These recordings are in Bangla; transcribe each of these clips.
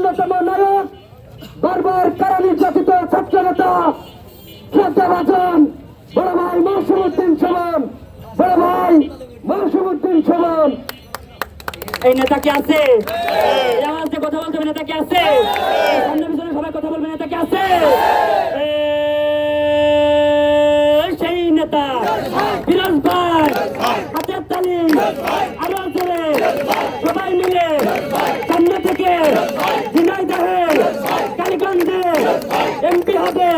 অন্যতম নায়ক বারবার কারা নির্যাতিত ছাত্র নেতা শ্রদ্ধাভাজন বড় ভাই মৌসুমউদ্দিন সুমন, বড় ভাই মৌসুমউদ্দিন সুমন। এই নেতা কি আছে? আওয়াজ দিয়ে কথা বলতে হবে। নেতা কি আছে? সামনে পিছনে সবাই কথা বলবে। নেতা কি আছে? সেই নেতা ফিরোজ ভাই, হাতের তালি আরো জোরে সবাই মিলে সামনে থেকে ঝিনাইদহে কালীগঞ্জে এমপি হবে।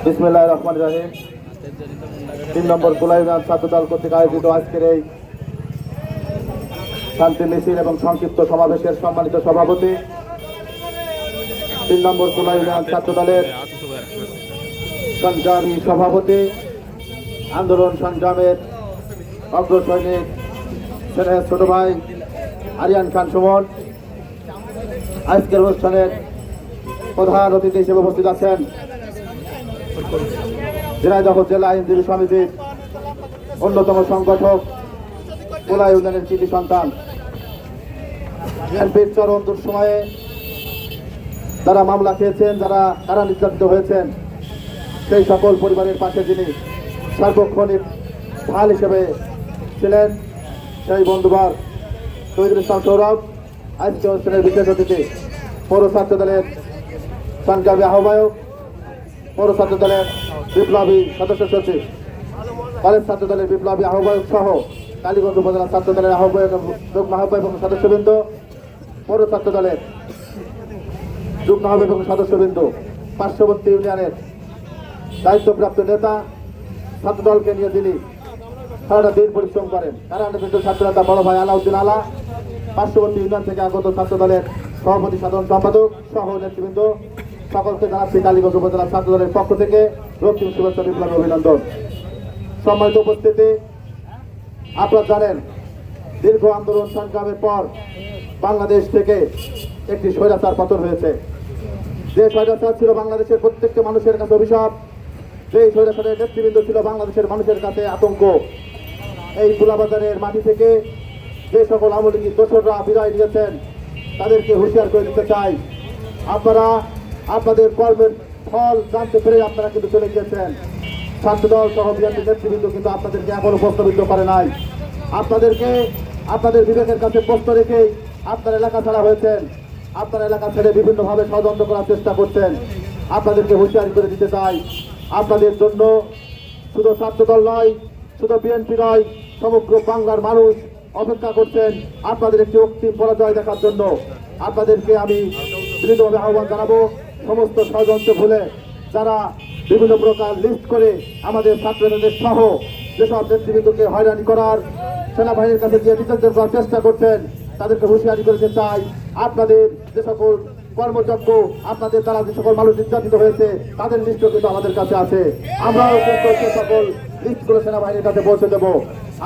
বিসমিল্লাহির রহমানির রহিম। 3 নম্বর কোলাইগান ছাত্রদল কর্তৃক আয়োজিত আজকের এই শান্তি মিছিল এবং সংক্ষিপ্ত সমাবেশের সম্মানিত সভাপতি, 3 নম্বর কোলাইগান ছাত্রদলের সংগ্রামী সভাপতি, আন্দোলন সংগ্রামের অগ্রসৈনিক স্নেহের ছোট ভাই আরিয়ান খান সুমন, আজকের অনুষ্ঠানের প্রধান অতিথি হিসেবে উপস্থিত আছেন ঝিনাইদহ জেলা আইনজীবী সমিতির অন্যতম সংগঠক কোলাই ইউনিয়নের কৃতি সন্তান, বিএনপির চরম দুঃসময়ে যারা মামলা খেয়েছেন, যারা কারা নির্যাতিত হয়েছেন, সেই সকল পরিবারের পাশে যিনি সার্বক্ষণিক ঢাল হিসেবে ছিলেন, সেই বন্ধুবার শহীদুল ইসলাম সৌরভ আজকে অনুষ্ঠানের বিশেষ অতিথি, পৌর ছাত্র দলের সংগ্রামী আহ্বায়ক, পৌর ছাত্র দলের বিপ্লবী সদস্য সচিব, কলেজ ছাত্র দলের বিপ্লবী আহ্বায়ক সহ কালীগঞ্জ উপজেলা ছাত্র দলের আহ্বায়ক যুগ্ম আহ্বায়ক এবং সদস্যবৃন্দ, পৌর ছাত্র দলের যুগ্ম আহ্বায়ক এবং সদস্যবৃন্দ, পার্শ্ববর্তী ইউনিয়নের দায়িত্বপ্রাপ্ত নেতা, ছাত্রদলকে নিয়ে যিনি সারাটা দিন পরিশ্রম করেন, কারা নির্যাতিত ছাত্র নেতা বড় ভাই আলাউদ্দিন আলা, পার্শ্ববর্তী ইউনিয়ন থেকে আগত ছাত্র দলের সভাপতি সাধারণ সম্পাদক সহ নেতৃবৃন্দ, সকলকে জানাচ্ছি কালীগঞ্জ উপজেলা ছাত্র দলের পক্ষ থেকে রক্তিম শুভেচ্ছা, বিপ্লবী অভিনন্দন। সম্মানিত উপস্থিতি, আপনারা জানেন দীর্ঘ আন্দোলন সংগ্রামের পর বাংলাদেশ থেকে একটি স্বৈরাচার পতন হয়েছে। যে স্বৈরাচার ছিল বাংলাদেশের প্রত্যেকটা মানুষের কাছে অভিশাপ, যে স্বৈরাচারের নেতৃবৃন্দ ছিল বাংলাদেশের মানুষের কাছে আতঙ্ক। এই গোলাবাজারের মাটি থেকে যে সকল আওয়ামী লীগের দোসররা বিদায় নিয়েছেন, তাদেরকে হুঁশিয়ার করে দিতে চাই, আপনারা আপনাদের কর্মের ফল জানতে পেরে আপনারা কিন্তু চলে গিয়েছেন। ছাত্রদল সহ বিএনপি নেতৃবৃন্দ কিন্তু আপনাদেরকে এখনো প্রশ্নবিদ্ধ করে নাই। আপনাদেরকে আপনাদের বিবেকের কাছে প্রশ্ন রেখেই আপনার এলাকা ছাড়া হয়েছেন। আপনার এলাকা ছেড়ে বিভিন্নভাবে ষড়যন্ত্র করার চেষ্টা করছেন। আপনাদেরকে হুঁশিয়ারি করে দিতে চাই, আপনাদের জন্য শুধু ছাত্রদল নয়, শুধু বিএনপি নয়, সমগ্র বাংলার মানুষ অপেক্ষা করছেন আপনাদের একটি অন্তিম পরাজয় দেখার জন্য। আপনাদেরকে আমি দৃঢ়ভাবে আহ্বান জানাবো, সমস্ত ষড়যন্ত্র ভুলে যারা বিভিন্ন প্রকার লিস্ট করে আমাদের ছাত্রদের সহ যেসব নেতৃবৃন্দকে হয়রানি করার, সেনাবাহিনীর কাছে গিয়ে বিসর্জন করার চেষ্টা করছেন, তাদেরকে হুঁশিয়ারি করতে চাই, আপনাদের যে সকল কর্মযজ্ঞ, আপনাদের দ্বারা যে সকল মানুষ নির্যাতিত হয়েছে, তাদের লিস্টও কিন্তু আমাদের কাছে আছে। আমরাও কিন্তু সে সকল লিস্ট করে সেনাবাহিনীর কাছে পৌঁছে দেব।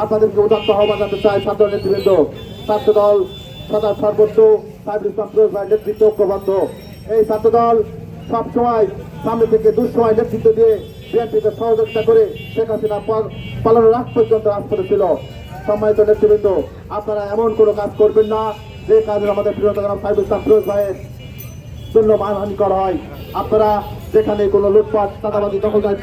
আপনাদেরকে উদাত্ত আহ্বান জানাতে চাই, ছাত্র নেতৃবৃন্দ, ছাত্রদল সদা সর্বোচ্চ সাইফুল ইসলাম ফিরোজ ভাই নেতৃত্ব ঐক্যবদ্ধ। এই ছাত্রদল সবসময় সামনে থেকে দুঃসময় নেতৃত্ব দিয়ে বিএনপিকে সহযোগিতা করে শেখ হাসিনা পালানোর আগ পর্যন্ত রাজপথে ছিল। সম্মানিত নেতৃবৃন্দ, আপনারা এমন কোনো কাজ করবেন না যে কাজে আমাদের প্রিয়তম সাইফুল ইসলাম ফিরোজ ভাইয়ের জন্য মানহানি করা হয়। আপনারা যেখানে কোনো লুটপাট, চাঁদাবাজি, দখলদারিত্ব